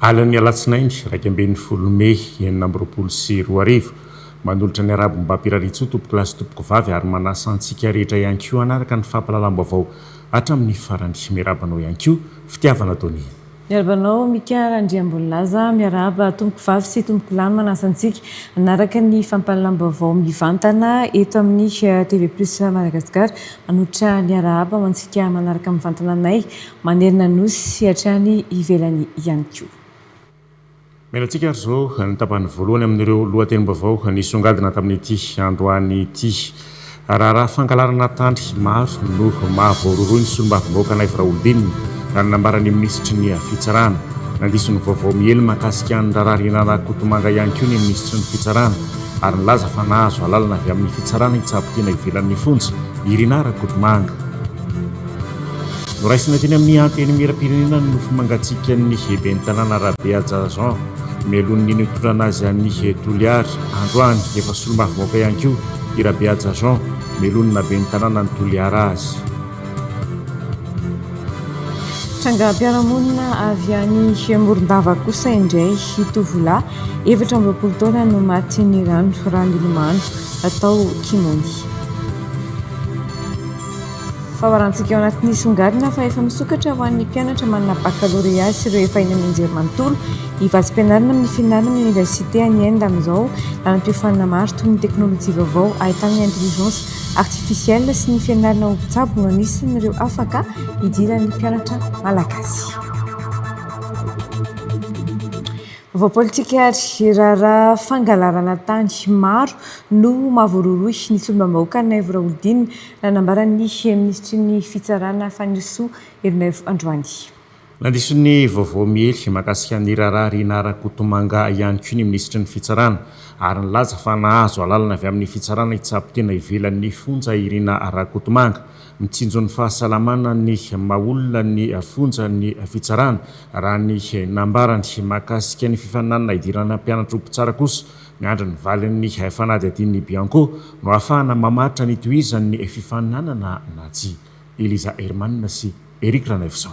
Alan'ny alatsinainy raika amben'ny folo Mey 2024 manolotra ny arabo mba piraritsy tompoko lasy tompoko vavy ary manasa antsika rehetra ihany koa anaraka ny fampalalam-baovao hatramin'ny farany miarabanao ihany koa fitiavana taony. Miarabanao Mika Andriambolaza miaraba tompoko vavy sy tompoko lahy manasa antsika anaraka ny fampalalam-baovao mivantana eto amin'ny TV+ Madagasikara manolotra ny araba mantsika manaraka mivantana anay manerina nosy hatrany ivelany ihany koa. Melantsika ary zao ny tapany voalohany amin'ireo lohatenim-baovao nisongadina tamin'ity androany ity. Raha fangalarana tany maro no mahavoaroroy ny solombavambahoaka Naivo Raholdinina raha nambarany minisitry ny fitsarana. Nandiso ny vaovao miely mahakasika ny raharaha Rinara Kotomanga ihany koa ny minisitry ny fitsarana ary nilaza fa nahazo alalana avy amin'ny fitsarana hitsabotiana ivelan'ny fonja i Rinara Kotomanga. Noraisina teny amin'ny anteny miram-pirenena ny nofo mangatsiaka ny ben'ny tanàna Rabea Jean melon'ny nitorana azy ny Toliara androany efa solombavambahoaka ihany koa i Rabea Jean melonina ben'ny tanàna ny Toliara azy. Trangam-piarahamonina avy any Morondava kosa indray tovolahy 24 taona no maty ny rano ran'Ilomano atao Kimoni. Faharantsika ao anatin'ny songadina fa efa misokatra ho an'ny mpianatra manana baccalauréat sy ireo efa eny amin'ny anjerimanontolo ivadim-pianarana amin'ny fianarana amin'ny université any Inde amin'izao ranom-piofanana maro toy ny teknôlôjia vaovao ahitana ny intelligence artificielle sy ny fianarana ho mpitsabo no anisan'ireo afaka hidiran'ny mpianatra malagasy. Vaovao politika ary raharaha fangalarana tany maro no mahavoaroroy ny solombavambahoaka Naivo Raholdinina raha nambaran'ny ministry ny fitsarana Fanirisoa Erinaivo androany. Nandiso ny vaovao miely mahakasika ny raharaha Rinara Kotomanga ihany koa ny ministry ny fitsarana ary nilaza fa nahazo alalana avy amin'ny fitsarana hitsabotiana ivelan'ny fonja i Rinara Kotomanga. Mitsinjo ny fahasalamana ny maolona ny fonja ny fitsarana raha ny nambarany mahakasika ny fifaninanana idirana mpianatra mpitsara kosa miandry ny valin'ny fanady adin'ny Bianco no ahafahana mamaritra ny tohizan'ny fifaninanana natsy. Eliza Hermanina sy Eric Ranevson.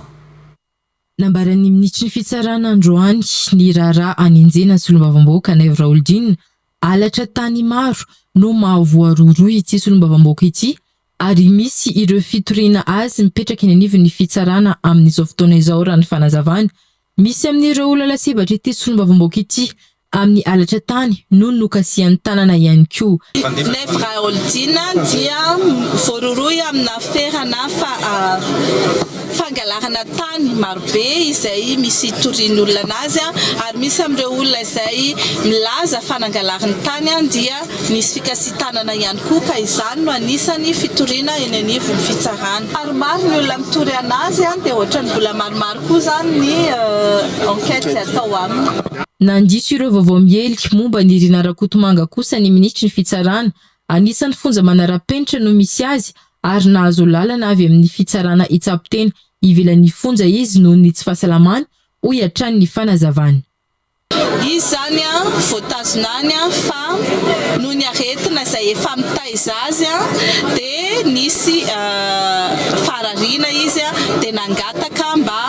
Nambaran'ny ministry ny fitsarana androany ny raharaha anenjena ny solombavambahoaka Naivo Raholdinina alatra tany maro no mahavoaroroy ity solombavambahoaka ity ary misy ireo fitoriana azy mipetraka eny anivon'ny fitsarana amin'izao fotoana izao raha ny fanazavany. Misy amin'ireo olona sebatra ity solombavambahoaka ity amin'ny alatra tany no nokasian'ny tanana ihany koa. Naivo Raholdinina dia voaroroy amina ferana fangalarana tany marobe izay misy torian'olona anazy ary misy amin'ireo olona izay milaza fanangalarany tany dia nisy fikasitanana ihany koa ka izany no anisany fitoriana eny anivon'ny fitsarana. Maromaro ny olona mitory anazy dia ohatrany mbola maromaro koa zany ny enquête atao aminy. Nandiso ireo vaovao miely momba ny Rinara Kotomanga kosa ny ministry ny fitsarana anisan'ny fonja manara-penitra no misy azy ary nahazo lalana avy amin'ny fitsarana hitsabo-tena ivelan'ny fonja izy noho ny tsy fahasalamany hoy hatrany ny fanazavany. Izy zany voatazonany fa noho ny aretina izay efa mitaiza azy dia nisy farariana izy dia nangataka mba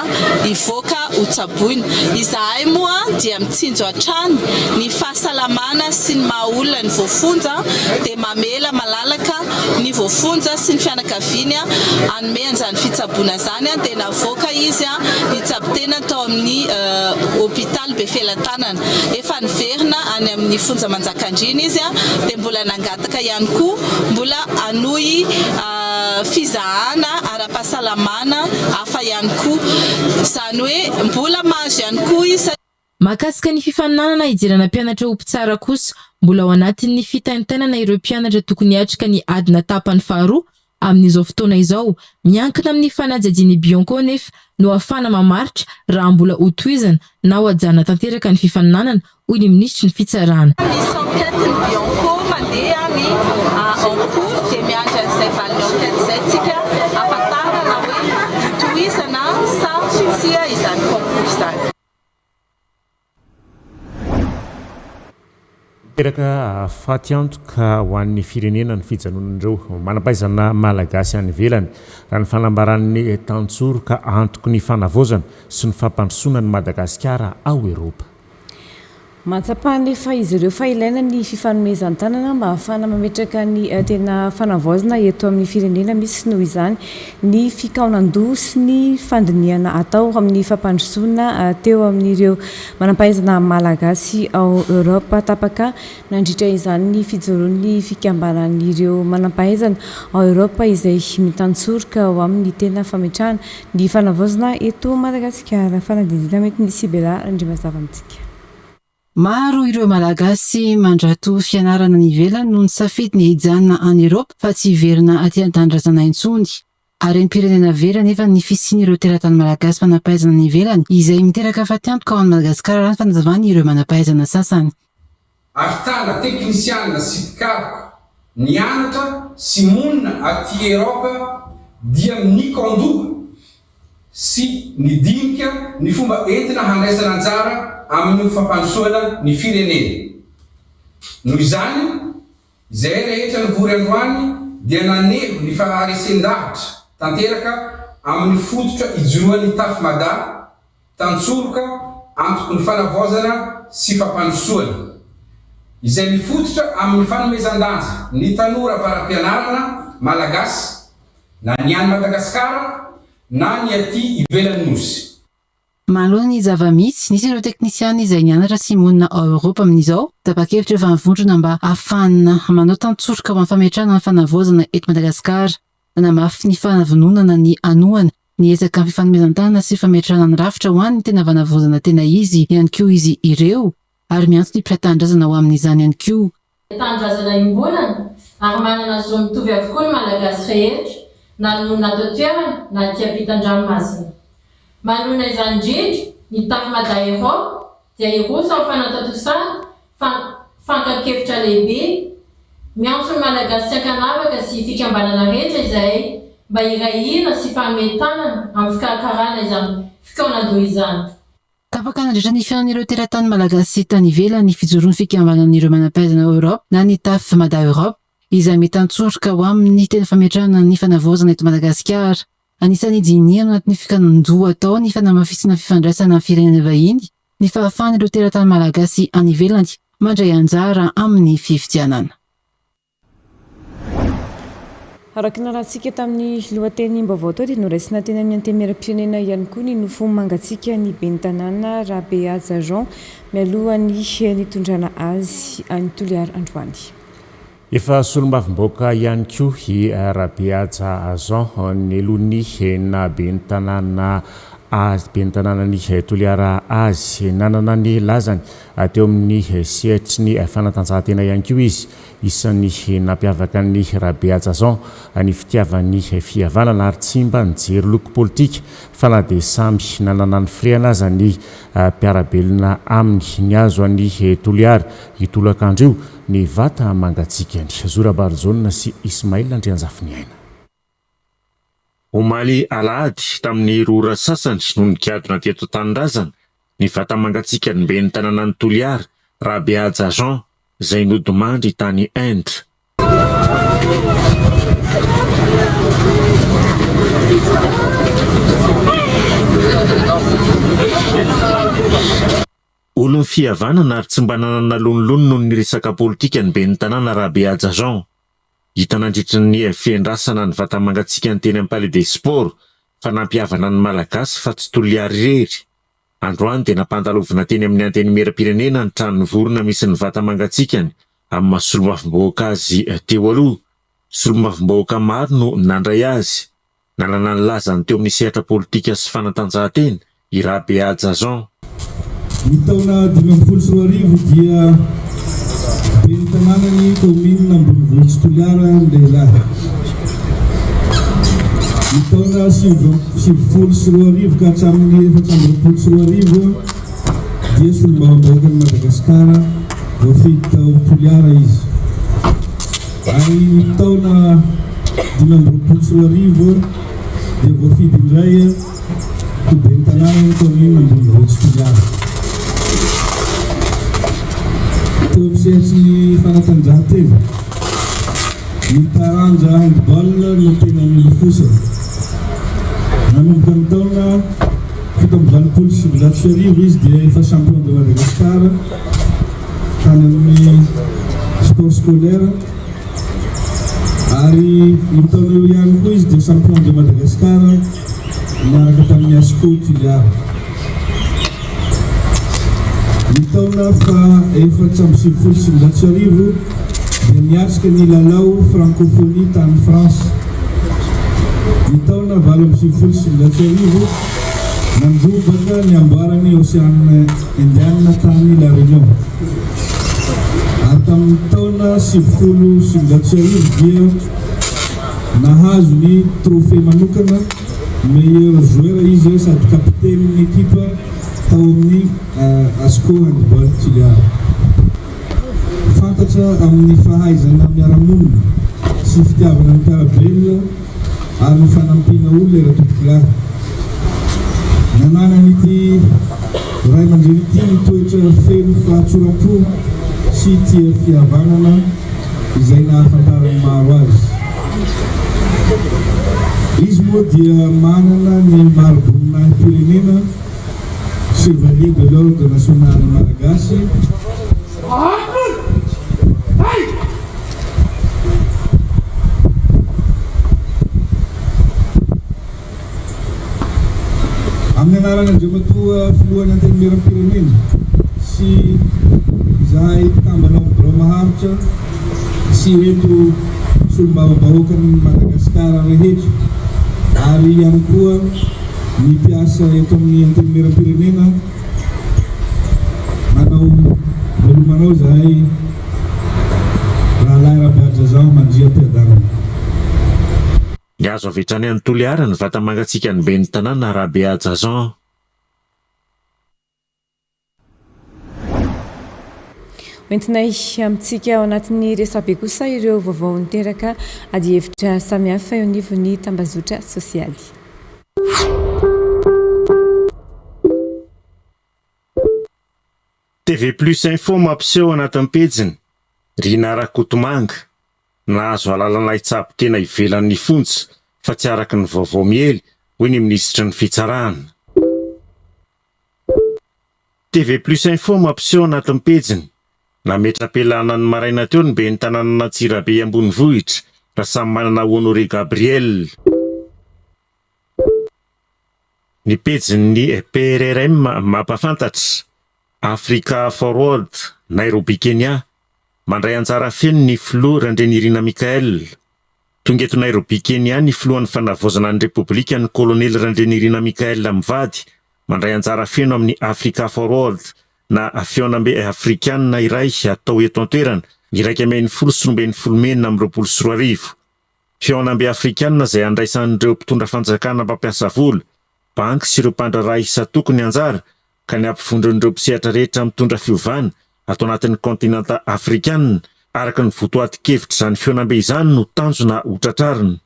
hivoaka ho tsaboina. Izahay moa dia mitsinjo hatrany ny fahasalamana sy ny mahaolona ny voafonja dia mamela malalaka ny voafonja sy ny fianakaviany hanome an'izany fitsaboana zany dia navoaka izy hitsabo-tena tao amin'ny hôpital Befelantanana. Efa niverina any amin'ny fonja Manjakandriana izy dia mbola nangataka ihany koa mbola hanohy fizahana ara-pahasalamana hafa ihany koa izany hoe mbola mahazo ihany koa izy. Mahakasika ny fifaninanana hidirana mpianatra ho mpitsara kosa mbola ao anatin'ny fitaintainana ireo mpianatra tokony hatrika ny adina tapany faharoa amin'izao fotoana izao miankina amin'ny fanajadian'ny Bianco nefa no ahafana mamaritra raha mbola ho tohizana na ho ajana tanteraka ny fifaninanana hoy ny ministry ny fitsarana. Misy enquête ny Bianco mandeha ny encours dia miandry an'izay valin'ny enquête izay tsika ahafantarana hoe tohizana sa tsia izany concours izany. teraka fatiantoka ho an'ny firenena ny fijanonan'ireo manampaizana malagasy any ivelany raha ny fanambaran'ny tantsoroka antoko ny fanavozana sy ny fampandrosoana ny Madagasikara ao Eropa. Matsapany fa izy ireo fa ilaina ny fifanomezan-tanana mba ahafahana mametraka ny tena fanavaozana eto amin'ny firenena misy noho izany ny fikaonan-doha sy ny fandiniana atao amin'ny fampandrosoana teo amin'ireo manampahaizana malagasy ao Eropa tapaka nandritra izany ny fijoroan'ny fikambanan'ireo manampahaizana ao Eropa izay mitantsoroka ao amin'ny tena fametrahana ny fanavaozana eto Madagasikara. Fanadindina mety ny Sibela Andrimazava amintsika. Maro ireo malagasy mandrato fianarana ny ivelany no nisafidy ny hijanona any Eropa fa tsy hiverina aty an-tanindrazana intsony. Ary ny pirenena vera nefa ny fisiany ireo teratany malagasy manampahaizana ny ivelany izay miteraka fatiantoka ao amin'ny Madagasikara raha ny fanazavany ireo manampahaizana sasany. Ahitana teknisianina sy mpikaroka nianatra sy monina aty Eropa dia nikandoha sy nidinika ny fomba entina handraisana anjara amin'ny fampandrosoana ny firenena. Noho izany, izay rehetra nivory androany dia naneho ny faharesen-davitra tanteraka amin'ny fototra ijoroan'ny Tafimada, tantsoroka antoko ny fanavaozana sy fampandrosoana. Izay mifototra amin'ny fanomezan-danja ny tanora varam-pianarana malagasy na ny any Madagasikara na ny aty ivelan'ny nosy. Malohany zava-misy nisy ireo teknisiany izay nianatra sy monina ao Eropa amin'izao tapa-kevitra efa mivondrona mba ahafahana manao tantsoroka ho amin'ny fametrahana ny fanavaozana eto Madagasikara. Namafy ny fanavononana ny anoana niezaka amin'ny fifanomezan-tanana sy fametrahana ny rafitra ho an'ny tena fanavaozana tena izy ihany koa izy ireo ary miantso ny mpiratandrazana ho amin'izany ihany koa. Tandrazana imbonana ary manana zo mitovy avokoa ny malagasy rehetra na nonona ato toerana na ty ampitan-dranomasina. Manona izany indrindra ny Tafimada Eropa dia irosa amin'ny fanatatosana fankakevitra lehibe miantso ny malagasy tsy ankanavaka sy fikambanana rehetra izay mba hirahina sy fametanana amin'ny fikarakarana izany fikaonan-doha izany. Tapaka nandritra ny fiainan'ireo teratany malagasy tany ivelany fijoroan'ny fikambanan'ireo manampahaizana ao Eropa na ny Tafimada Eropa izay mitantsoroka ho amin'ny tena fametrahana ny fanavaozana eto Madagasikara. Anisany dinihana anatin'ny fikaonan-doha atao ny fanamafisana fifandraisana firenena vahiny ny fahafahan'ireo teratany malagasy any ivelany mandray anjara amin'ny fifidianana. Araka ny rahantsika tamin'ny lohateny mbavao tao dia noraisina teny amin'ny antemeram-pirenena ihany koa ny nofo mangatsiaka ny ben'ny tanàna Rabeaja Jean mialohan'ny nitondrana azy any Toliara androany. Efa solombavim-baoka ihany koa i Rabeaja Jean ny alohan'ny na ben'ny tanàna ny Toliara azy nanana ny lazany teo amin'ny sehatry ny fanatanjahantena ihany koa izy isan'ny nampiavaka ny Rabeaja Jean ny fitiavan'ny fihavanana ary tsy mba nijery loko politika fa na dia samby nanana ny freana aza ny mpiarabelona aminy ny azo an'ny Toliara itolakandro io ny vata mangatsikany Zora Barzona sy Ismail Andrianjafiny aina. Omaly alahady tamin'ny rora sasany no nikadona teto tanindrazana ny vata mangatsiaka ny ben'ny tanàna ny Toliara Rabeaja Jean izay nodomandry tany Inde. Olon'ny fihavanana ary tsy mba nanana lonilony noho ny resaka politika ny ben'ny tanàna Rabeaja Jean. Hita nandritra ny fiandrasana ny vata mangatsiaka ny teny amin'ny Palais des Sports fa nampihavana ny malagasy fa tsy Toliara irery. Androany dia nampandalovana teny amin'ny antenimieram-pirenena ny tranony vorona misy ny vata mangatsikany amin'ny maha-solombavim-bahoaka azy teo aloha. Solombavim-bahoaka maro no nandray azy. Nanana ny lazany teo amin'ny sehatra politika sy fanatanjahantena i Rabeaja Jean. Ny taona 2024 dia ben'ny tanànany komina Ambonivohitra Toliara lehilahy. Ny taona 2024 ka hatramin'ny 2024 dia solombavim-bahoaka ny Madagasikara voafidy tao Toliara izy. Ary ny taona 2024 dia voafidy indray ho ben'ny tanànany komina Ambonivohitra Toliara. Teo amin'ny sehatry ny teny. Ny taranja handball no tena milofosana. Nanomboka ny taona 1977 izy dia efa champion de Madagascar tany amin'ny sport scolaire. Ary io taona eo ihany koa izy dia champion de Madagascar miaraka tamin'ny Asco Tuliara. Ny taona fa-1977 dia niatrika ny lalao francophonie tany France. Ny taona 1977 nandrobaka ny amboarany Océan Indiana tany La Réunion. Ary tamin'ny taona 1977 dia nahazo ny trophée manokana meilleur joueur izy sady kapiten'ny ekipa tao amin'ny Asco handball Tuliara. Fantatra amin'ny fahaizana miara-monina sy fitiavana ny mpiarabelona ary ny fanampiana olona era-tompokolahy. Nanana n'ity ray aman-dreny ity ny toetra feno fahatsoram-po sy tia fihavanana izay nahafantarany maro azy. Izy moa dia manana ny maro-boninahim-pirenena Chevalier de l'Ordre National Malagasy. Amin'ny anarana andriamatoa filohan'ny antenimiram-pirenena sy izahay tambanao maharitra sy ireto solombava-bahoakan'ny Madagasikara rehetra ary ihany koa ny mpiasa eto amin'ny antenimiram-pirenena manao velomanao izahay rahalahy Rabeadrazao Mandria-Piadanana. Ny azo avy hatrany amin'ny Toliara ny vata mangatsiaka ny ben'ny tanàna Rabeadrazao. Entina amintsika ao anatin'ny resabe kosa ireo vaovao niteraka ady hevitra samihafa eo anivon'ny tambazotra sosialy. TV Plus Info mampiseho anatin'ny pejiny Rina Rakotomanga nahazo alalana itsabo tena ivelan'ny fontsy fa tsy araka ny vaovao miely hoy ny minisitry ny fitsarana. TV Plus Info mampiseho anatin'ny pejiny nametra-pelana ny maraina teo ny ben'ny tanàna Antsirabe Ambonivohitra raha samy manana Honoré Gabriel. Ny pejiny PRRM mampafantatra Africa Forward Nairobi Kenya mandray anjara feno ny filoha Randrenirina Mikael. Tonga eto Nairobi Kenya ny filohan'ny fanavozana ny Repoblika ny Kolonely Randrenirina Mikael Mivady mandray anjara feno amin'ny Africa Forward na fionambe afrikanina iray atao eto an-toerana iraika amin'ny 19 amin'ny 24. Fionambe afrikanina izay andraisan'ireo mpitondra fanjakana mpampiasa vola, banky sy ireo mpandraraha isa tokony anjara ka ny ampifondron'ireo mpisehatra rehetra mitondra fiovana ato anatin'ny kontinanta afrikanina araka ny votoatin-kevitra izany fionambe izany no tanjona hotratrarina.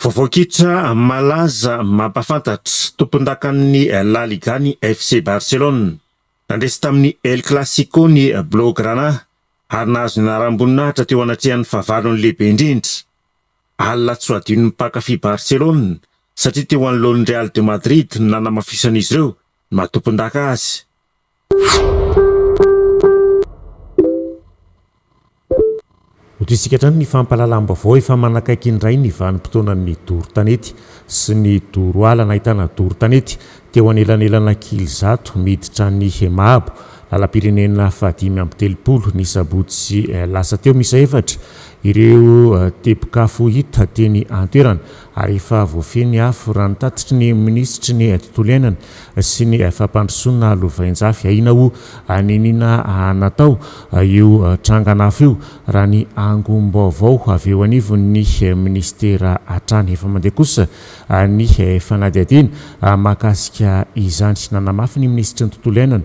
Vovokitra malaza mampafantatra tompondakan'ny La Liga ny FC Barcelone. Nandresy tamin'ny El Clasico ny Blaugrana ary nahazo ny anaram-boninahitra teo anatrehan'ny fahavalony lehibe indrindra. Alina tsy ho adino mpankafy Barcelone satria teo anoloan'ny Real de Madrid no nanamafisan'izy ireo ny mahatompondaka azy. Hotoisika hatrany ny fampalalam-baovao efa manakaiky indray ny vanim-potoanan'ny doro-tanety sy ny doro-ala nahitana doro-tanety teo anelanelana Kilizato miditra ny Hemabo lalam-pirenena 530 ny sabotsy lasa teo misa 4 ireo tebokafo hita teny antoerana ary efa voafeny afo raha nitatitry ny ministry ny tontolo iainana sy ny fampandrosoana lovainjafy aina ho ninina natao io trangana afo io raha ny angom-baovao avy eo anivon'ny ministera hatrany efa mandeha kosa ny fanadihadiana mahakasika izany nanamafy ny ministry ny tontolo iainana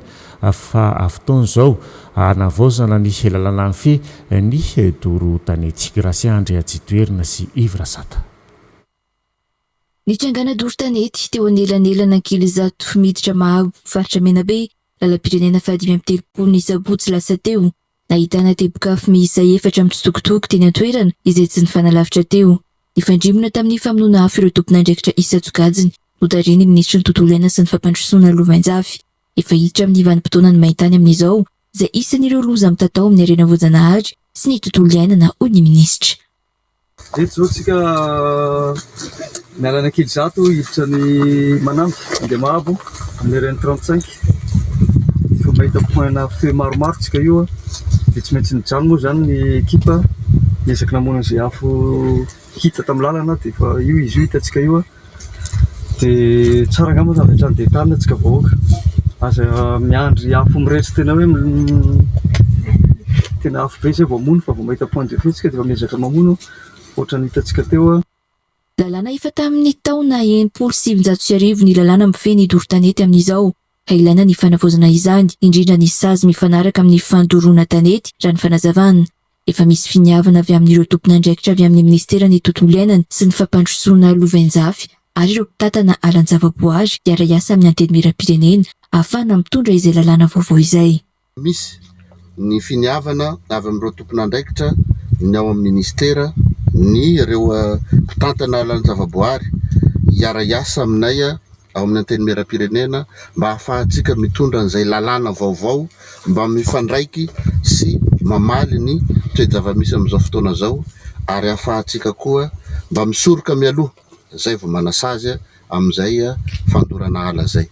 fa fotoana zao navaozana ny lalana fe ny doro-tanety. Gracia Andrea Jitoerina sy Ivra Sata. Ny trangana doro-tanety teo anelanelana Kilizato miditra Mahabo faritra Menabe lalam-pirenena 530 ny sabotsy lasa teo Nahitana teboka miisa 4 mitsitokotoko teny an-toerana izay tsy nifanalavitra teo. Nifandrimona tamin'ny famonoana afo ireo tompon'andraikitra isa-tsokajiny notariny ny ministry ny tontolo iainana sy ny fampandrosoana Lovanjafy. Efa hiditra amin'ny vanim-potoana ny mahitany amin'izao izay isan'ireo loza mitatao amin'ny harena voajanahary sy ny tontolo iainana hoy ny ministra. Eto zao tsika mialana kely zato hiditra ny Manamby dia mahabo amin'ny RN 35 fa mahita poinna feu maromaro tsika io dia tsy maintsy nijano moa zany ny ekipa miezaka namonana izay afo hita tamin'ny lalana dia fa io izy io hitantsika io dia tsara angamba zavatra ny detalina tsika vahoaka aza miandry afo mirehitra tena hoe tena afo be zay vao mamono fa vao mahita point de feu tsika dia fa miezaka mamono ohatran'ny hitantsika teo. Lalàna efa tamin'ny taona 1970 ny lalàna mifehy doro-tanety amin'izao ka ilaina ny fanavaozana izany indrindra ny sazy mifanaraka amin'ny fandoroana tanety raha ny fanazavana. Efa misy finiavana avy amin'ireo tompon'andraikitra avy amin'ny ministera ny tontolo iainana sy ny fampandrosoana Lovanjafy ary ireo mpitantana alan-javaboary hiara-iasa amin'ny anteny miram-pirenena ahafahana mitondra izay lalàna vaovao izay. Misy ny finiavana avy amin'ireo tompon'andraikitra ny ao amin'ny ministera ny ireo mpitantana alan-javaboary hiara-iasa aminay ao amin'ny anteny miram-pirenena mba ahafahantsika mitondra an'izay lalàna vaovao mba mifandraiky sy mamaly ny toe-java-misy amin'izao fotoana zao ary ahafahantsika koa mba misoroka mialoha zay vao manasazy amin'izay fandorana ala zay.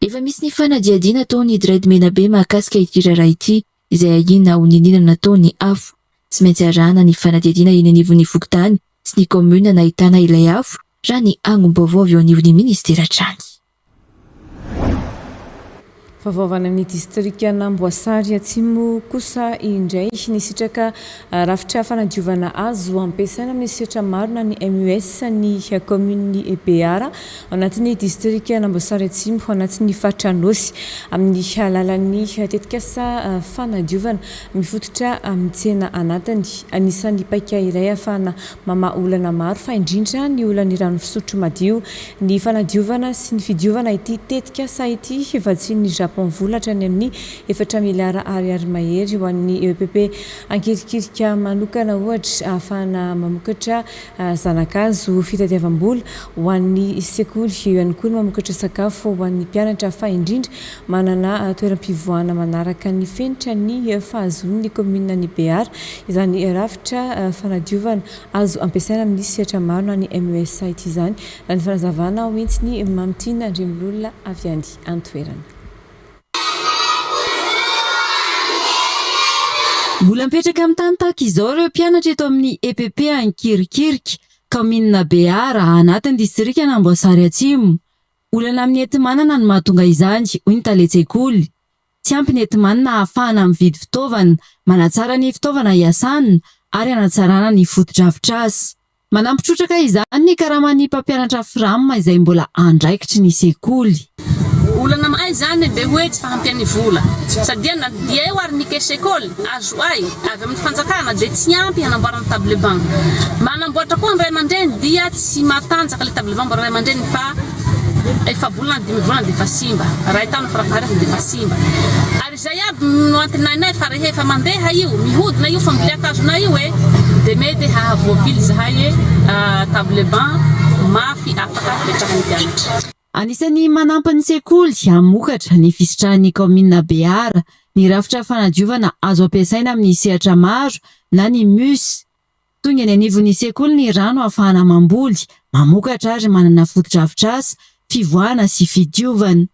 Efa misy ny fanadiadiana ataony Dred Menabe mahakasika ity raharaha ity izay ahina ho nininana nataony afo. Tsy maintsy arahana ny fanadiadiana eny anivon'ny Vokotany sy ny komuna nahitana ilay afo raha ny angom-baovao avy eo anivon'ny ministera trany. Favaovana amin'ny distrika Amboasary Atsimo kosa indray nisitraka rafitra fanadiovana azo ampiasaina amin'ny sehatra maro na ny MUS ny commune EBR anatin'ny distrika Amboasary Atsimo anatin'ny Fatranosy amin'ny alalan'ny tetikasa fanadiovana mifototra amin'ny tsena anatiny. Anisan'ny paika iray ahafahana mamaha olana maro fa indrindra ny olana rano fisotro madio ny fanadiovana sy ny fidiovana ity tetikasa ity vatsiny volatra ny amin'ny 4 miliara ariary mahery ho an'ny EPP ankirikirika manokana ohatra ahafahana mamokatra zanakazo fitadiavam-bola ho an'ny sekoly ihany koa mamokatra sakafo ho an'ny mpianatra fa indrindra manana toeram-pivoahana manaraka ny fenitra ny fahazon'ny komuna ny BR izany rafitra fanadiovana azo ampiasaina amin'ny sehatra maro na ny MUS ity izany raha ny fanazavana ho entsiny Mamtina Andrimolona avy any an-toerana. Mbola mipetraka amin'ny tany tahaka izao ireo mpianatra eto amin'ny EPP Ankirikirika, komuna BR anatin'ny distrika Amboasary Atsimo. Olana amin'ny entimanana no mahatonga izany, hoy ny taletsekoly. Tsy ampy ny entimanana ahafahana mividy fitaovana, manatsara ny fitaovana hiasana ary hanatsarana ny foto-drafitr'asa. Manampitrotraka izany ny karaman'ny mpampianatra Frama izay mbola andraikitry ny sekoly. Olana mahay zany dia hoe tsy fahampiany vola sadia na dia eo ary nike sekoly azo ay avy amin'ny fanjakana dia tsy ampy hanamboarana table banc. Manamboatra koa ny ray aman-dreny dia tsy matanjaka le table banc mbola ray aman-dreny fa efa bolana 10 volana dia efa simba raha taona farafaharany dia efa simba ary izay aby no antinainay fa rehefa mandeha io mihodina io fa mbiliakazona io dia mety hahavoavily zahay table banc mafy afaka petrahany mpianatra. Anisan'ny manampy ny sekoly hamokatra ny fisitrahan'ny komuna BR ny rafitra fanadiovana azo ampiasaina amin'ny sehatra maro na ny MUS. Toy ny anivon'ny sekoly ny rano ahafahana mamboly, mamokatra ary manana foto-drafitr'asa, fivoahana sy fidiovana.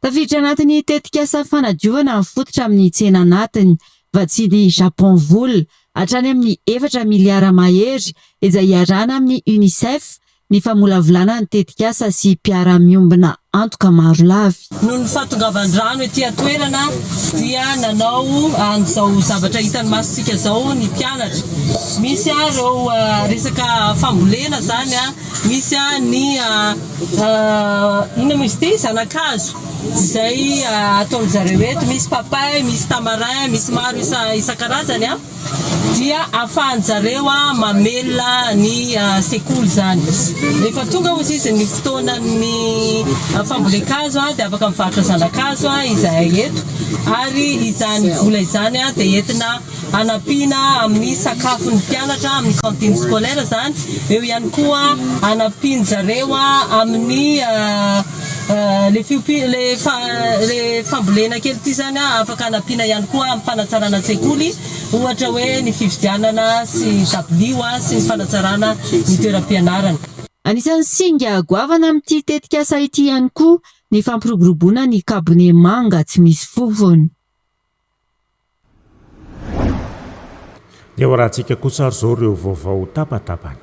Tafiditra anatin'ny tetikasa fanadiovana mifototra amin'ny tsena anatiny vatsiny Japon vola hatrany amin'ny 4 miliara mahery izay iarana amin'ny UNICEF. Ny famolavolana ny tetikasa sy mpiara-miombina antoka maro lavy. Noho ny fahatongavan-drano ety atoerana dia nanao an'izao zavatra hitany masontsika zao ny mpianatra. Misy ireo resaka fambolena zany misy ny ina moa izy ity zanakazo izay ataony zareo eto misy papay, misy tamarin, misy maro isan-karazany dia ahafahan'ny zareo mamelona ny sekoly zany. Rehefa tonga moa izy ny fotoana ny fambolekazo dia afaka mivarotra zanakazo izahay eto ary izany vola izany dia entina anampiana amin'ny sakafon'ny mpianatra amin'ny cantine scolaire zany, eo ihany koa anampiany zareo amin'ny le fambolena kely ty zany afaka anampiana ihany koa amin'ny fanatsarana sekoly, ohatra hoe ny fividianana sy dabilio sy ny fanatsarana ny toeram-pianarana. Anisan'ny singa goavana amin'ity tetikasa ity ihany koa ny fampiroboroboana ny kabone manga tsy misy vovony. dia ho rahantsika kosa ary zao ireo vaovao tapatapany.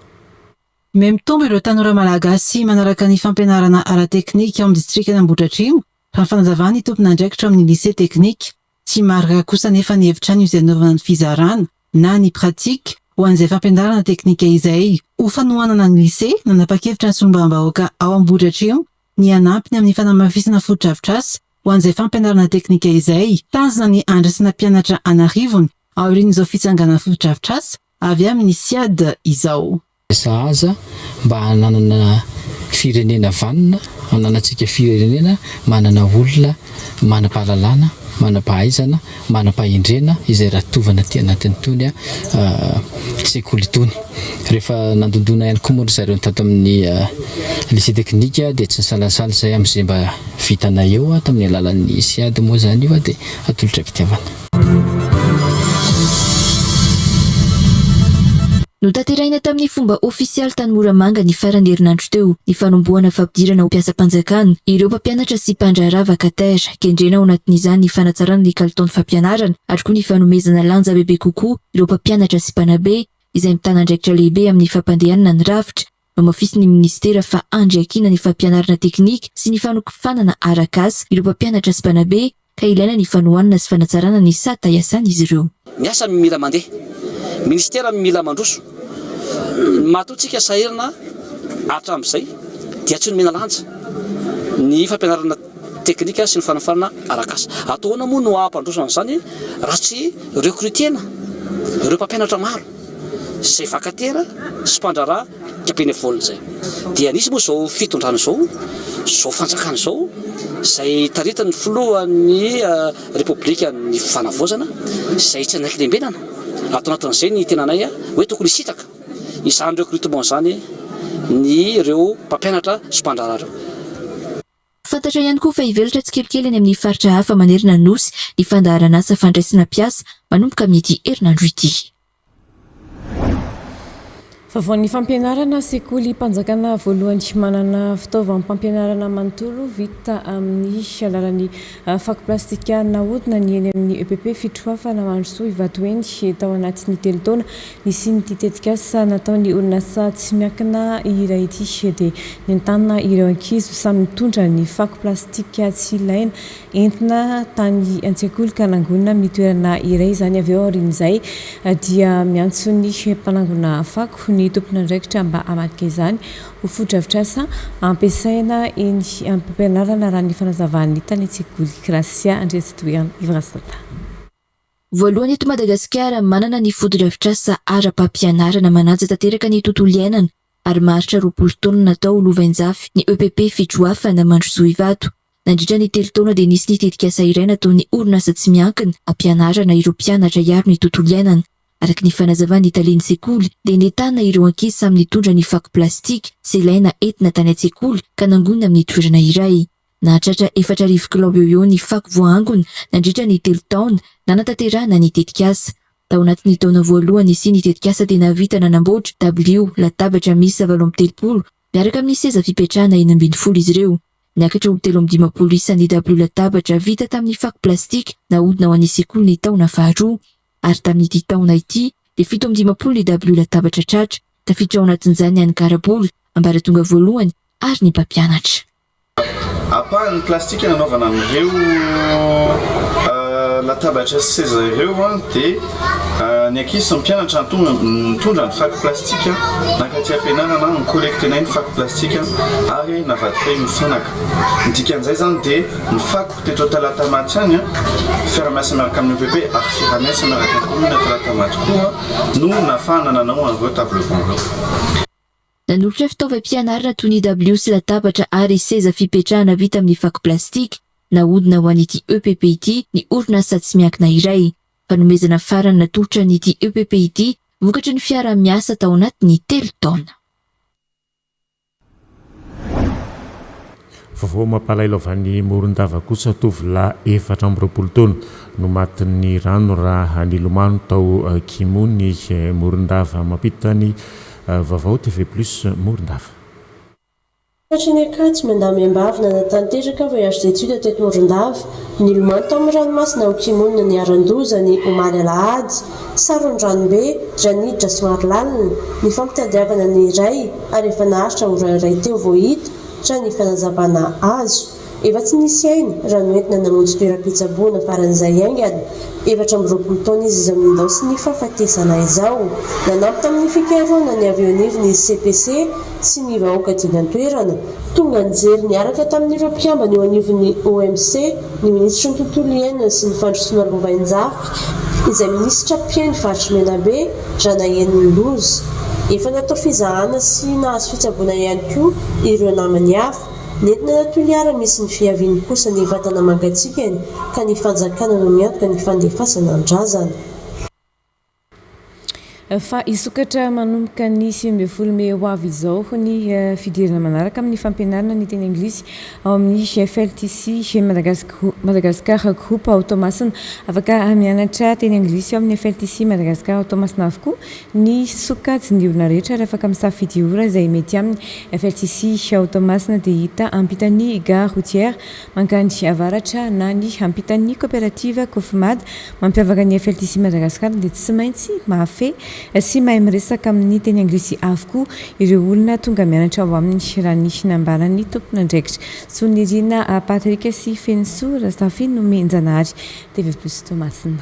Mitombo ireo tanora malagasy manaraka ny fampianarana ara-teknika ao amin'ny distrika Ambohidratrimo raha ny fanazavana ny tompon'andraikitra amin'ny lycée teknika, tsy marika kosa nefa ny hevitra ny izay nanovana ny fizarana na ny pratika ho an'izay fampianarana teknika izay ho fanohanana ny lycée nanapa-kevitra ny solombavam-bahoaka ao Ambohidratrimo ny anampiny amin'ny fanamafisana foto-drafitrasa ho an'izay fampianarana teknika izay tanjona ny andrasana mpianatra anarivony ao irin'izao fitsangana foto-drafitrasa avy amin'ny siada izao. Sahaza mba hananana firenena vanina, hananantsika firenena manana olona manam-pahalalana, manam-pahaizana, manam-pahendrena izay raha tovana ty anatin'ny tony sekoly tony. Rehefa nandondona ihany koa moa zareo tato amin'ny lycée teknika dia tsy nisalasala zay amin'izay mba vitana eo tamin'ny alalan'ny siady moa zany io dia atolotra fitiavana. Notanterahina tamin'ny fomba ofisialy tany Moramanga ny farany herinandro teo ny fanombohana fampidirana ho mpiasam-panjakana ireo mpampianatra sy mpandraharaha katera kendrena ao anatin'izany ny fanatsarana ny kalitaon'ny fampianarana ary koa ny fanomezana lanja bebe kokoa ireo mpampianatra sy mpanabe izay mitana andraikitra lehibe amin'ny fampandehanana ny rafitra no mafisin'ny ministera fa andriakina ny fampianarana teknika sy ny fanokifanana arakasa ireo mpampianatra sy mpanabe ka ilaina ny fanohanana sy fanatsarana ny sata iasana izy ireo. Miasa mila mandeha, ministera mila mandroso, matotsika sahirana hatramin'izay dia tsy nomena lanja ny fampianarana teknika sy ny fanafanana arakasa. Ataona moa no ampandroso an'izany raha tsy rekrutena ireo mpampianatra maro izay vakatera sy mpandraraha kabenevolina izay. Dia nisy moa izao fitondrana izao fanjakana izao izay taritany filohan'ny repoblika ny fanavaozana izay tsy anaiky lembenana. Ato anatin'izay ny tenanay hoe tokony sitraka izany recrutement izany ny ireo mpampianatra sy mpandraraha ireo. Fantatra ihany koa fa hivelatra tsikelikely any amin'ny faritra hafa manerina nosy ny fandaharana asa fandraisana mpiasa manomboka amin'ity herinandro ity. Vavoan'ny fampianarana sekoly mpanjakana voalohany manana fitaovam-pampianarana manontolo vita amin'ny alalan'ny fako plastika nahodina ny eny amin'ny EPP fitroafa namandrosoa Ivatoeny tao anatin'ny telo taona nisy ny tetikasa nataony orinasa tsy miankina iray ity dia nentanina ireo ankizy samy mitondra ny fako plastika tsy ilaina entina tany an-tsekoly ka nangonina mitoerana iray izany avy eo aorian'izay dia miantso ny mpanangona fako ny tompon'andraikitra mba hamadika izany ho foto-drafitrasa ampiasaina eny am-pampianarana raha ny fanazavan'ny tany an-tsekoly. Gracia Andresitoian Ivrasata. Voalohany eto Madagasikara manana ny foto-drafitrasa ara-pampianarana manaja tanteraka ny tontolo iainana ary maharitra 20 taona natao lovainjafy ny EPP Fitroafa Namandrosoa Ivato. Nandritra ny 3 taona dia nisy ny tetikasa iray nataon'ny orinasa tsy miankina ampianarana ireo mpianatra hiaro ny tontolo iainana. Araka ny fanazavany Italiany sekoly dia nentanina ireo ankizy samy nitondra ny fako plastika sy ilaina entina tany an-tsekoly ka nangonina amin'ny toerana iray. Nahatratra 4 kilao eo ny fako voahangona nandritra ny 3 taona nanatanterahana ny tetikasa. Tao anatin'ny taona voalohany sy ny tetikasa dia nahavita nanamboatra dabilio latabatra misy 730 miaraka amin'ny seza fipetrahana 12 izy ireo. Niakatra ho 350 isan'ny dabilio latabatra vita tamin'ny fako plastika nahodina ho an'ny sekoly ny taona faharoa. Ary tamin'ity taona ity dia 750 ny dabilio latabatra tratra tafiditra ao anatin'izany any karaboly ambaratonga voalohany ary ny mpampianatra. Apahan'ny plastika nanaovana amin'ireo latabatra sy seza ireo dia ny ankizy sy mpianatra mitondra ny fako plastika nakaty ampianarana nikolektenay ny fako plastika ary navadika mifanaka. Ny dikan'izay zany dia ny fako teto Talatamaty any fiaramiasa miaraka amin'ny EPP ary fiaramiasa miaraka amin'ny komina Talatamaty koa no nafahana nanao an'ireo table banc. Nanolotra fitaovam-pianarana toy ny dabilio sy latabatra ary seza fipetrahana vita amin'ny fako plastika nahodina ho an'ity EPP ity ny orinasa tsy miankina iray. Fanomezana farany natolotra n'ity EPP ity vokatry ny fiara-miasa tao anatiny 3 taona. Vaovao mampalailaovan'ny Morondava kosa tovolahy 420 taona no matin'ny rano raha nilomano tao Kimony Morondava. Mampita ny vaovao TV+ Morondava. Trany akatsy mandamy ambavina natanteraka voyage d'études teto Morondava nilomano tao amin'ny ranomasina ao Kimony ny Arandoza ny omaly alahady saron-dranobe dranidra somary lalina ny fampitadiavana ny iray ary efa naharitra ora iray teo vao hita tra ny fanazavana azo efa tsy nisy aina raha noentina namonjy toeram-pitsaboana faran'izay aingana 420 taona izy izao mindao sy ny fahafatesana izao nanampy tamin'ny fikaroana ny avy eo anivo ny CPC sy ny vahoaka dingan-toerana tonga nijery niaraka tamin'ireo mpiambana eo anivon'ny OMC ny minisitry ny tontolo iainana sy ny fandrosoana lovain-jafy izay minisitra Piainy Faritry Menabe Ranahen'ny Loza efa natao fizahana sy nahazo fitsaboana ihany koa ireo namany hafa nentina natoliara misy ny fiaviany kosa ny vatana mangatsikany ka ny fanjakana no miantoka ny fandefasana andrazana. Fa isokatra manomboka ny 20 Mey ho avy izao ny fidirana manaraka amin'ny fampianarana ny teny anglisy ao amin'ny FLTC Madagascar Groupe Automasina afaka mianatra teny anglisy ao amin'ny FLTC Madagascar Automasina avokoa ny sokajy ny olona rehetra ary afaka misafidy ora izay mety amin'ny FLTC Automasina dia hita ampitan'ny gare routière mankany avaratra na ny ampitan'ny coopérative Cofimad mampiavaka ny FLTC Madagascar dia tsy maintsy mahafehy sy mahay miresaka amin'ny teny anglisy avokoa ireo olona tonga mianatra ao amin'ny raha ny nambarany tompona andraikitra. Sonirina Patrick sy Fensour Stafi no menjanahary TV+ Tomasina.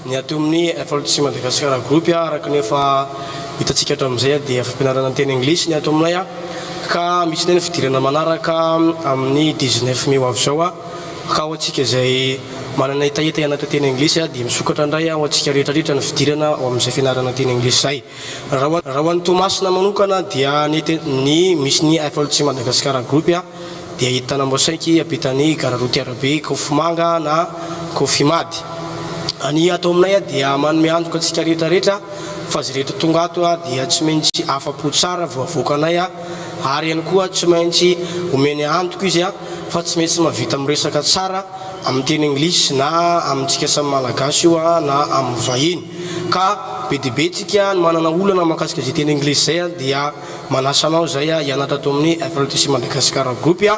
Ny atao amin'ny FLTC Madagascar Groupe araka ny efa hitantsika hatramin'izay dia fampianarana teny anglisy ny atao aminay ka misy ny fidirana manaraka amin'ny 19 Mey avy izao ka ho antsika izay manana itaita ianatra teny anglisy dia misokatra indray ho antsika rehetrarehetra ny fidirana ao amin'izay fianarana teny anglisy zay. Raha ho an'ny Tomasina manokana dia ny misy ny FLTC Madagascar Groupe dia hitana mbosaiky ampitany gare routière be Kofimanga na Kofimady. Ny atao aminay dia manome antoka antsika rehetrarehetra fa izy rehetra tonga ato dia tsy maintsy afapo tsara voavoaka anay ary ihany koa tsy maintsy omeny antoka izy fa tsy maintsy mahavita miresaka tsara amin'ny teny anglisy na amintsika samy malagasy io na amin'ny vahiny ka be dia be tsika manana olana mahakasika izay teny anglisy zay dia manasanao zay hianatra ato amin'ny FLTC Madagascar Groupe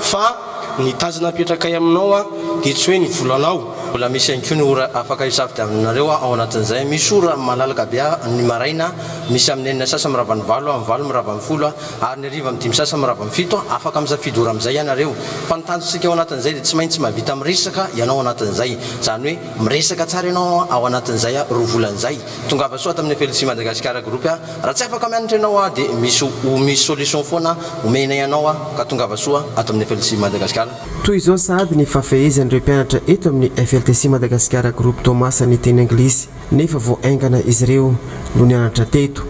fa ny tazana apetraka aminao dia tsy hoe ny volanao. Mbola misy ihany koa ny ora afaka hisafika aminareo ao anatin'izay misy ora malalaka be ny maraina misy amin'ny enina sasa mirava ny valo amin'ny valo mirava ny folo ary ny hariva amin'ny 5 sasa mirava ny fito afaka misafidy ora amin'izay ianareo fa ny tanjonsika ao anatin'izay dia tsy maintsy mahavita miresaka ianao anatin'izay zany hoe miresaka tsara ianao ao anatin'izay roa volan'izay tonga avasoa tamin'ny FLTC Madagascar Groupe raha tsy afaka mianatra ianao dia misy solution foana omena ianao ka tonga avasoa ato amin'ny FLTC Madagascar. Toy izao sady ny fafehezan'ireo mpianatra eto amin'ny FLTC Madagascar Groupe Tomasa ny teny anglisy nefa vo aingana izy ireo no nianatra teto.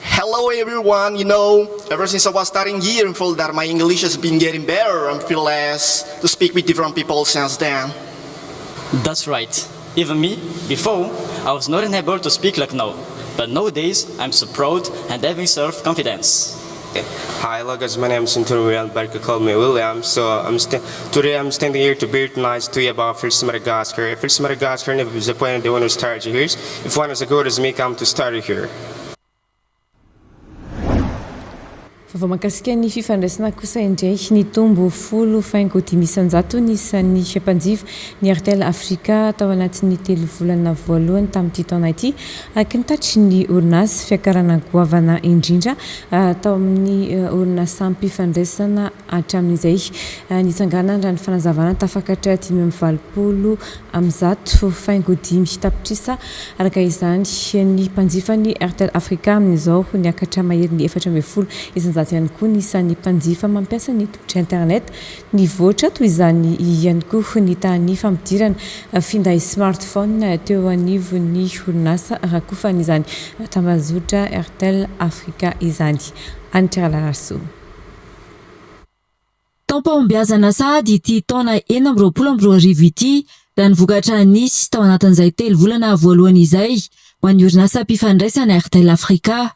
Hello everyone, you know, ever since I was starting here in Foldar, my English has been getting better and feel less to speak with different people since then. That's right. Even me, before, I was not able to speak like now. But nowadays, I'm so proud and having self-confidence. Hi, hello guys, my name is Centurion Barker, call me William. So today I'm standing here to be nice to you about FLTC Madagascar. FLTC Madagascar is the point they want to start here. If one is as good as me, come to start here. Fa makasika ny fifandraisana kosa indray ny tombo 10 faingo 500 nisan'ny mpanjifa ny Airtel Africa tao anatin'ny 3 volana voalohany tamin'ity taona ity araky ny tatry ny orinasa fiakarana goavana indrindra tao amin'ny orinasa mpifandraisana hatramin'izay nitsangana raha ny fanazavana tafakatra 520 am'zato faingo 5 tapitrisa araka izany ny mpanjifa ny Airtel Africa amin'izao niakatra mahery ny 410 isanjato ihany koa nisan'ny mpanjifa mampiasa ny tobotry internet ny voatra toy izany ihany koa ny tany fampidirana finday smartphone teo anivon'ny orinasa rakofa n'izany tambazotra Airtel Africa izany. Anitra Laraso. taom-pahombiazana sady ity taona 2024 ity raha nivokatra nisy tao anatin'izay 3 volana voalohany izay ho an'ny orinasa mpifandraisana RTL Afrika.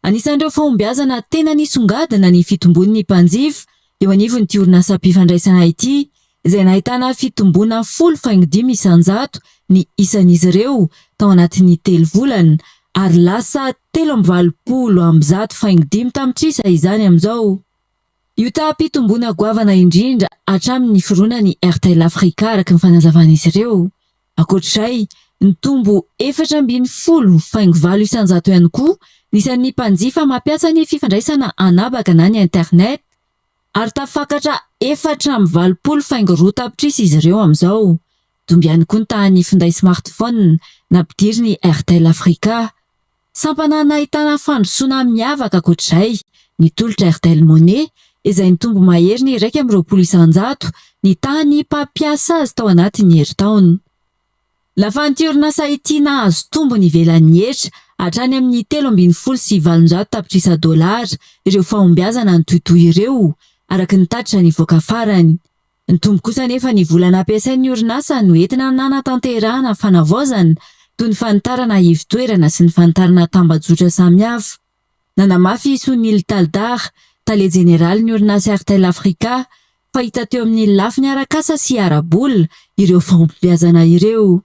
Anisan'ireo fahombiazana tena nisongadina ny fitombon'ny mpanjifa eo anivon'ity orinasa mpifandraisana ity izay nahitana fitombona 10.5% ny isan'izy ireo tao anatin'ny 3 volana ary lasa 3.20% tamin'trisa izany amin'izao. Io tampitombona goavana indrindra hatramin'ny fironan'ny RTL Afrika araka ny fanazavana izy ireo. Ankoatr'izay, nitombo 4.10% ihany koa nisan'ny mpanjifa mampiasa ny fifandraisana anabaka na ny internet ary tafakatra 4.20% tapitrisa izy ireo amin'izao. Domby ihany koa ny tahan'ny finday smartphone nampidiriny RTL Afrika. Sampana nahitana fandrosoana miavaka ankoatr'izay ny tolotra RTL Money izay nitombo mahery ny 2.20% ny tahan'ny mpampiasa azy tao anatin'ny herintaona. Lafa ny orinasa ity nahazo tombony ivelan'ny hetra hatrany amin'ny 3.7 sy 700 tapitrisa $, ireo fahombiazana ny toitoy ireo araka ny tatitra nivoaka farany. Ny tombo kosa nefa ny vola nampiasain'ny orinasa no entina nanatanterahana fanavaozana toy ny fanitarana ivitoerana sy ny fanitarana tambajotra samihafa. Nanamafy Sonil Taldar, tale jeneraly ny orinasa RTL Afrika, fahita teo amin'ny lafiny arakasa sy arabola ireo fahombiazana ireo.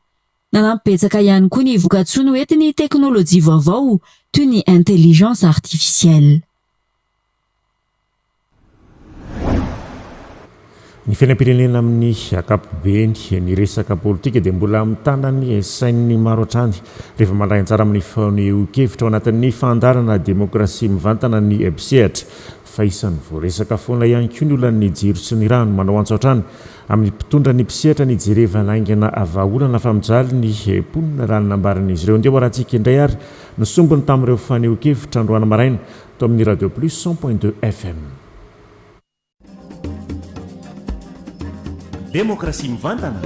Nanampetsaka ihany koa ny vokatsoa no entin'ny teknôlôjia vaovao toy ny intelligence artificielle. Ny fiainam-pirenena amin'ny ankapobeny ny resaka politika dia mbola mitana ny sain'ny maro hatrany rehefa mandray anjara amin'ny faneho-kevitra ao anatin'ny fandarana demokrasia mivantana ny ebsehatra fa isan'ny voaresaka foana ihany koa ny olan'ny jiro sy ny rano manao antso hatrany amin'ny mpitondra ny mpisehatra ny jerevana aingana avaolana fa mijaly ny ponina rano nambaran'izy ireo. Andeha hoarantsika indray ary nisombony tamin'ireo faneho-kevitra androana maraina to amin'ny Radio Plus 100.2 FM. Démocratie mivantana.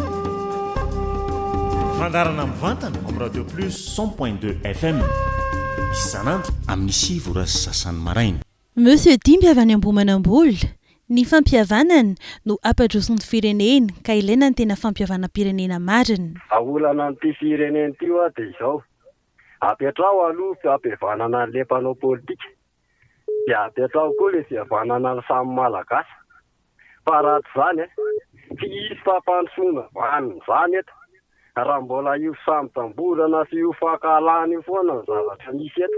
Fandarana mivantana amin'ny Radio Plus 100.2 FM. Isanandro amin'ny sivy sy sasany maraina. Monsieur Dimby avy any Ambohimanambola, ny fampihavanana no apadrosin'ny firenena ka ilaina ny tena fampihavana-pirenena marina. Aolana an'ity firenena ity dia izao. Apetrao aloha fampihavanana an'ilay mpanao politika. Dia apetrao koa ilay fihavanana ny samy malagasy. Fa raha zany tsy fampandrosoana vaniny zany eto. Raha mbola io samy tamborana sy io fankalana io foana ny zavatra misy eto.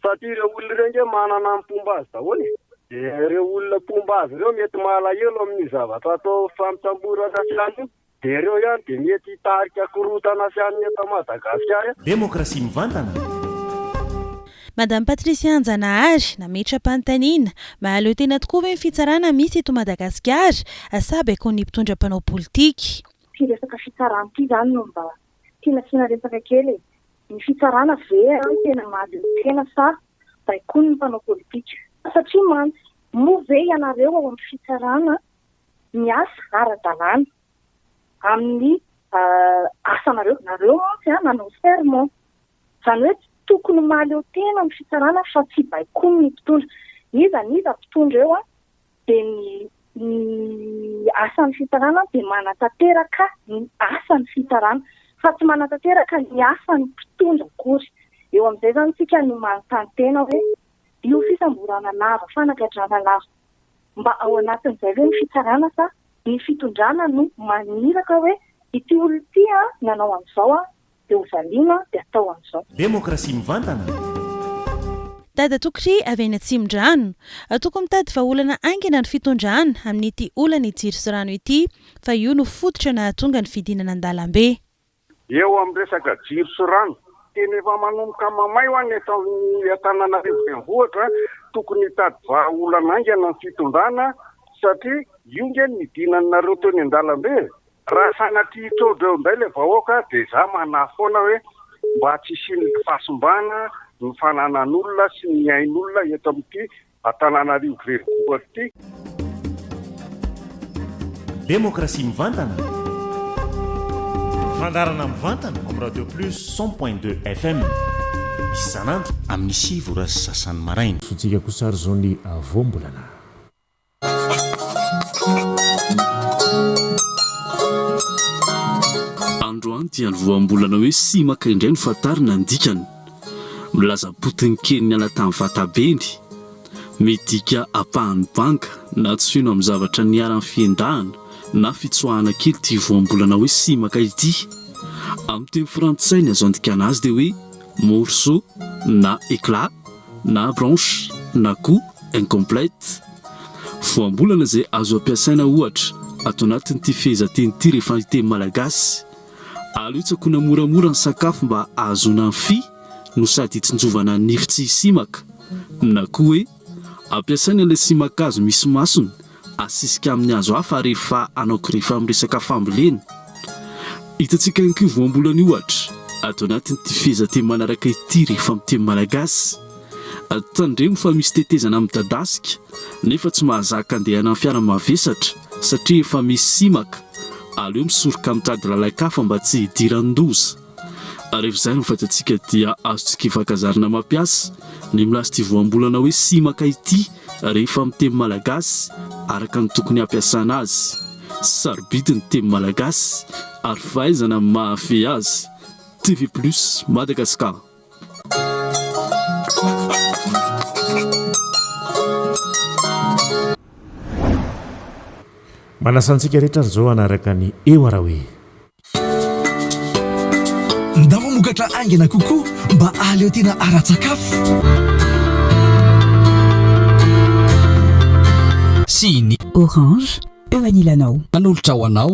Satria ireo olona irenge manana ny pomba azy daholo. Ireo olona pomba azy ireo mety malahelo amin'ny zavatra atao fampitamborana sy any io. Dia ireo ihany dia mety hitarika korotana sy any eto Madagasikara. Demokrasia mivantana. Madame Patricia Anjanahary nametra-panontaniana mahaleo tena tokoa hoe fitsarana misy eto Madagasikara asaby ny mpitondra mpanao politika. Ty resaka fitsarana ity zany no mba tiana resaka kely. Ny fitsarana ve tena mahadintena sa baikony ny mpanao politika. Satria mantsy moa ve ianareo ao amin'ny fitsarana miasa ara-dalàna amin'ny asanareo. Nareo mantsy nanao sermon. Zany hoe tokony mahaleo tena amin'ny fitsarana fa tsy baikony ny mpitondra. Iza mpitondra eo dia ny asan'ny fitsarana dia manatanteraka ny asan'ny fitsarana fa tsy manatanteraka ny asan'ny mpitondra kory. Eo amin'izay zany tsika no manontany tena hoe io fisamborana lava fanagadrana lava mba ao anatin'izay hoe ny fitsarana sa ny fitondrana no maniraka hoe ity olona ity nanao an'izao dia ozaliana dia atao an'izao. Demokrasia mivantana. Dada Tokotry avy any Atsimon-drano, atoko mitady vahaolana aingana ny fitondrana amin'ity olana jiro sy rano ity fa io no fototra nahatonga ny fidinana an-dalambe. Eo amin'ny resaka jiro sy rano tena efa manomboka mamay ho any eto Antananarivo renivohitra tokony hitady vahaolana aingana ny fitondrana satria io nge nidinanareo teo ny an-dalambe. Raha sanatria trodreo indray ilay vahoaka dia za manafoana hoe mba tsy isiany fahasombana ny fananan'olona sy ny ain'olona eto amin'ity Antananarivo renivohitra ity. Demokrasia mivantana. Fandarana mivantana amin'ny Radio Plus 100.2 FM. Isanandro amin'ny sivy sy sasany maraina. Fotsika kosa ary zao ny avombolana. dia ny voambolana hoe simaka indray ny fatarina andikany milaza potiny kely ny anatan'ny vatabeny medika apahan'ny banka na tsoino amin'ny zavatra niara-ny fiendahana na fitsoahana kely ty voambolana hoe simaka ity amin'ny teny frantsay ny azo andikana azy dia hoe morceau na éclat na branche na koa incomplète voambolana izay azo ampiasaina ohatra atao anatin'ity fehezanteny ity rehefa iteny malagasy alotsakona moramora ny sakafo mba ahazona ny fi no sady hitsinjovana ny nify tsy simaka na koa hoe ampiasaina ilay simaka azo misy masony asisika amin'ny azo hafa rehefa anaoko rehefa amin'ny resaka fambolena hitantsika ihany koa voambolana io ohatra atao anatin'ity fehezanteny manaraka ity rehefa miteny malagasy tandremo fa misy tetezana amin'ny dadasika nefa tsy mahazaka andehana amin'ny fiara-mavesatra satria efa misy simaka aleo misoroka mitady lalakafa mba tsy hidiran-doza rehefa izay no fahitantsika dia azontsika hifankazarina mampiasa ny milasy ity voambolana hoe simaka ity rehefa miteny malagasy araka ny tokony hampiasana azy sarobidy ny teny malagasy ary fahaizana mahafehy azy TV Plus Madagascar. manasantsika rehetra zao anaraka ny eo ara hoe nda mamokatra aingana kokoa mba aleo tena ara-tsakafo siny orange eo anilanao nanolotra ho anao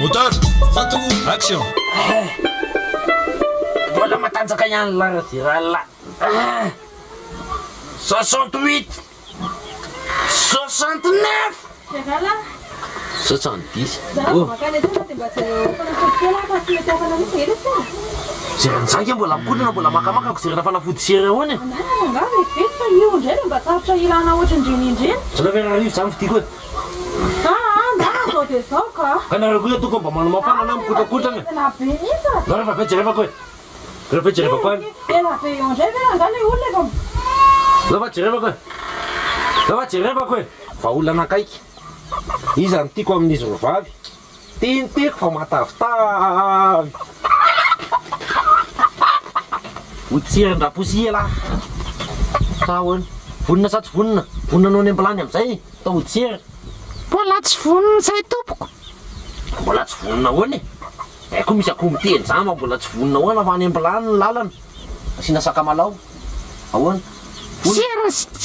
moteur fato action mbola matanjaka ihany larazirala 68 69 70 zeran'izange mbola mikodana mbola makamakako zerana fanafody sera hoany zalaverarivo zany fidiko ka nareo koa toko mba manamafana na mikotrakotrana narefa be jerevako e refa jerevako any lafa jerevako e lafa jerevako e fa olana akaiky izany tiako amin'izy rovavy tinytiako fa matavitavy hotsirin-draposia lah tahoany vonina sa tsy vonina vonina anao ny ambilany amizay tao hotsiry mbola tsy vonina zay tompoko mbola tsy vonina hoany e koa misy akoho miteny zany fa mbola tsy vonina hoana fa any ambilany ny lalana asina sakamalao ahoana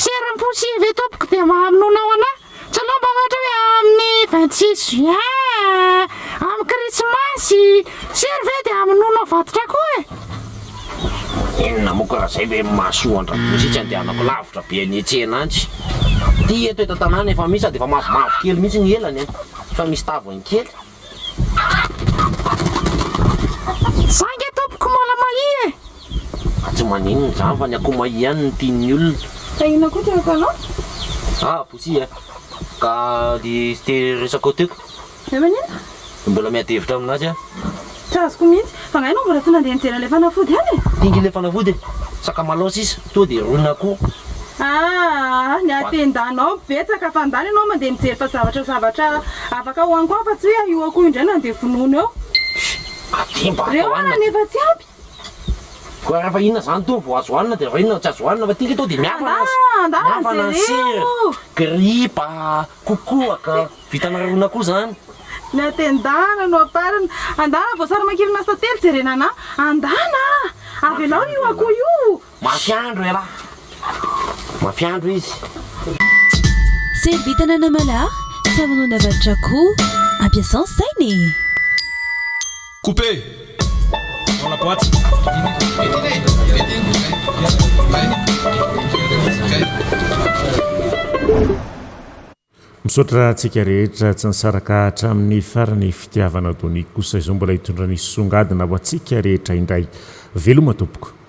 seram-posia ve tompoko dia mahaminonao anay tsy aloha mba ohatra hoe amin'ny 26 juin amin'ny krismasy sery ve dia aminonao vatitra koa e inona moa raha zay hoe mahasoandraposy tsy andehanako lavitra be anetsena antsy ty eto eto tanàna efa misy sady efa mavomavo kely mihitsy ny elany fa misy tavony kely zange tompoko mbola mahi e tsy maninona zany fa ny akoho mahi ihany ny tian'ny olona ina koa tiako anao posy e ka di te resako teko manina mbola miady hevitra aminazy a tsy azoko mihitsy fa ngainao mbola tsy nandeha nijery le fanafody any tingy le fanafody sakamalao sisa to dia rona koa ny atendanao betsaka fa andany ianao mandeha mijery fa zavatra afaka hoaniko aho fa tsy hoe io akoho indray nandeha vonono eo reo ana nefa tsy ampy koa rehefa inona zany to vo azo hanina dia rehefa inona tsy azo hanina fa tingy to dia miafana ny sira gripa kokoaka vitanarona koa zany ny atendana no aparana andana vo sary makirina sa telo jerena na andana avy alao io akoho io mafiandro ela mafiandro izy Serbitana namala famonona vatra koa ampiasan sainy coupé dans la boîte misaotra antsika rehetra tsy nisaraka hatramin'ny farany fitiavana doni kosa izao mbola hitondra ny songadina ho antsika rehetra indray veloma tompoko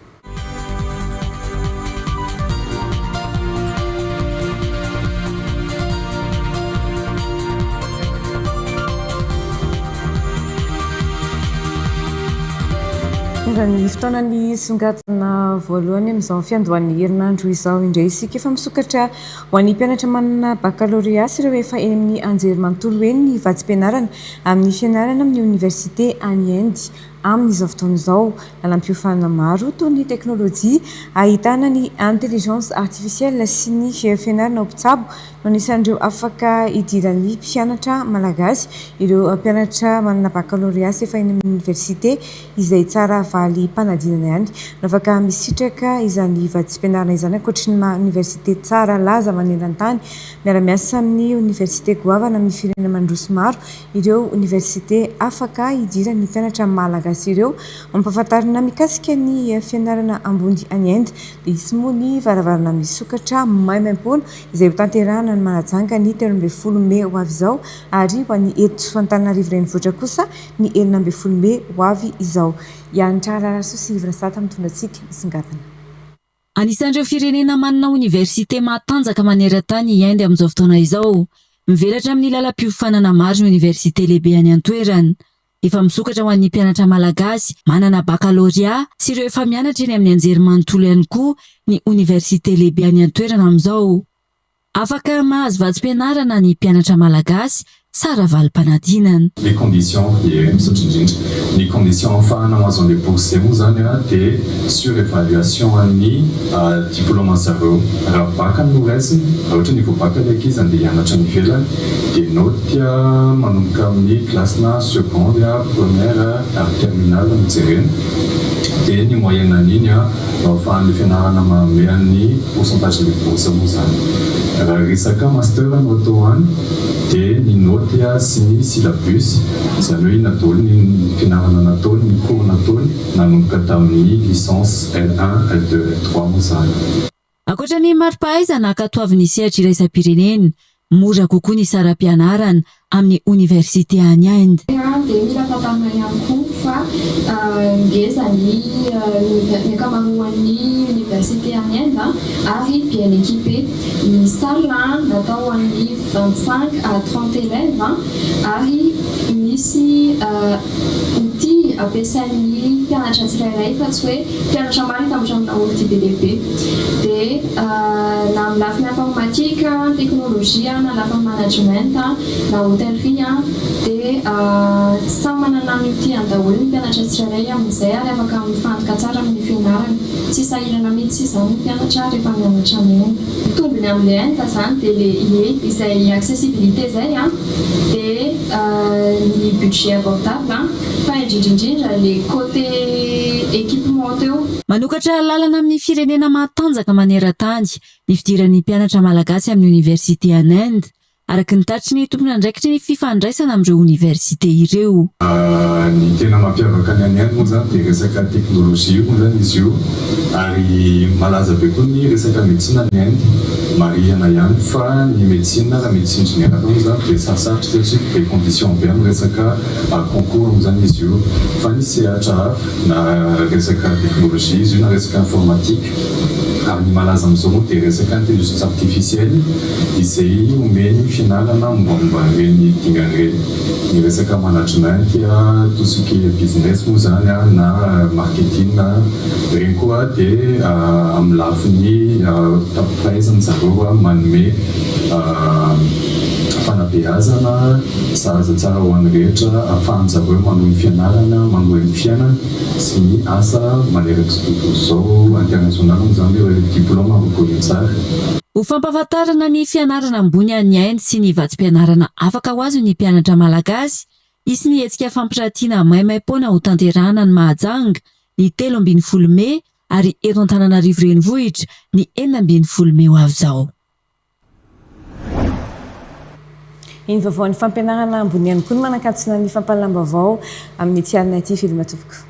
mitondra ny fotoanany songatana voalohany amin'izao fiandohan'ny herinandro izao indray isika efa misokatra ho an'ny mpianatra manana baccalauréat sy ireo efa eny amin'ny anjery manontolo hoe ny vatsim-pianarana amin'ny fianarana amin'ny université any Inde amin'izao fotoana izao lalam-piofana maro toy ny teknôlôjia ahitana ny intelligence artificielle sy ny fianarana ao mpitsabo no anisan'ireo afaka idiran'ny mpianatra malagasy ireo mpianatra manana baccalauréat sy efa eny amin'ny université izay tsara valy mpanadinana ihany no afaka misitraka izany vatsim-pianarana izany ankoatry ny université tsara laza maneran-tany miara-miasa amin'ny université goavana amin'ny firenena mandroso maro ireo université afaka idiran'ny mpianatra malagasy ireo mampahafantarana mikasika ny fianarana ambony any Inde dia isy moa ny varavarana misokatra maimaim-poana izay ho tanterahana ny manajanga ny 13 Mey ho avy izao ary ho an'ny eto Antananarivo renivohitra kosa ny 14 Mey ho avy izao Ianitra Rarasoa sy Ivrasata mitondra antsika misongadina. Anisan'ireo firenena manana université matanjaka maneran-tany i Inde amin'izao fotoana izao mivelatra amin'ny lalam-piofanana maro ny université lehibe any an-toerana. Efa misokatra ho an'ny mpianatra malagasy manana baccalauréat sy ireo efa mianatra eny amin'ny anjery manontolo ihany koa ny université lehibe any an-toerana amin'izao. Afaka mahazo vatsim-pianarana ny mpianatra malagasy tsara valim-panadinana. Les conditions ny conditions ahafahana mahazo an'ilay bourse zay moa zany dia surévaluation an'ny diplôme zareo raha baka no raisiny raha ohatra niveau baka ilay izy andeha hianatra ny ivelany dia noty manomboka amin'ny classena seconde première ary terminale mijerena dia ny moyenne an'iny ahafahan'ilay fianarana manome an'ny pourcentage de bourse moa zany. Raha resaka master no atao any dia ny noty sy ny syllabus izany hoe nataony ny fianarana nataony ny cours nataony nanomboka tamin'ny licence L1, L2, L3 moa zany. Ankoatra ny mari-pahaizana ankatoavin'ny sehatra iraisam-pirenena mora kokoa ny saram-pianarana amin'ny université any Inde. Dia mila fantarina ihany koa fa ngeza ny ankamaroan'ny université any Inde ary bien équipé. Ny salle natao an'ny 25 à 30 élèves ary misy outils ampiasain'ny mpianatra tsirairay fa tsy hoe mpianatra maro tambatramina orty be lehibe. Dia na amin'ny lafiny informatique, teknôlôjia na lafiny management na hôtellerie dia samy manana ny outil an-daholo ny mpianatra tsirairay amin'izay ary afaka mifantoka tsara amin'ny fianarana tsy sahirana mihitsy izany ny mpianatra rehefa mianatra ny tombony amin'ilay Inde zany dia le izay accessibilité zay dia ny budget abordable fa indrindrindrindra le côté équipement teo. Manokatra lalana amin'ny firenena matanjaka maneran-tany ny fidiran'ny mpianatra malagasy amin'ny université any Inde araka ny tatry ny tompony andraikitry ny fifandraisana amin'ireo université ireo. Ny tena mampiavaka ny any Inde moa zany dia resaka teknôlôjia moa zany izy io ary malaza be koa ny resaka médecine any Inde marihana ihany fa ny médecine raha médecine générale moa zany dia sarosarotry satria be condition be amin'ny resaka concours moa zany izy io fa ny sehatra hafa na resaka teknôlôjia izy io na resaka informatique ary ny malaza amin'izao moa dia resaka intelligence artificielle izay omeny fianarana mombamomba ireny dingan'ireny ny resaka management tout ce qui est business moa zany na marketing ireny koa dia amin'ny lafiny fahaizana zareo manome fanabeazana sahaza tsara ho an'ny rehetra ahafahany zareo manohy ny fianarana manohy ny fiainana sy ny asa maneraka tontolo izao international moa zany hoe diplôme rokoly tsara. Ho fampahafantarana ny fianarana ambony any Inde sy ny vatsim-pianarana afaka ho azo ny mpianatra malagasy isy ny hetsika fampiratiana maimaim-poana ho tanterahana ny mahajanga ny 13 Mey ary eto Antananarivo renivohitra ny 14 Mey ho avy izao. Iny vaovao ny fampianarana ambony ihany koa no manakatsina ny fampalam-baovao amin'ny ety Alina ity filma tompoko.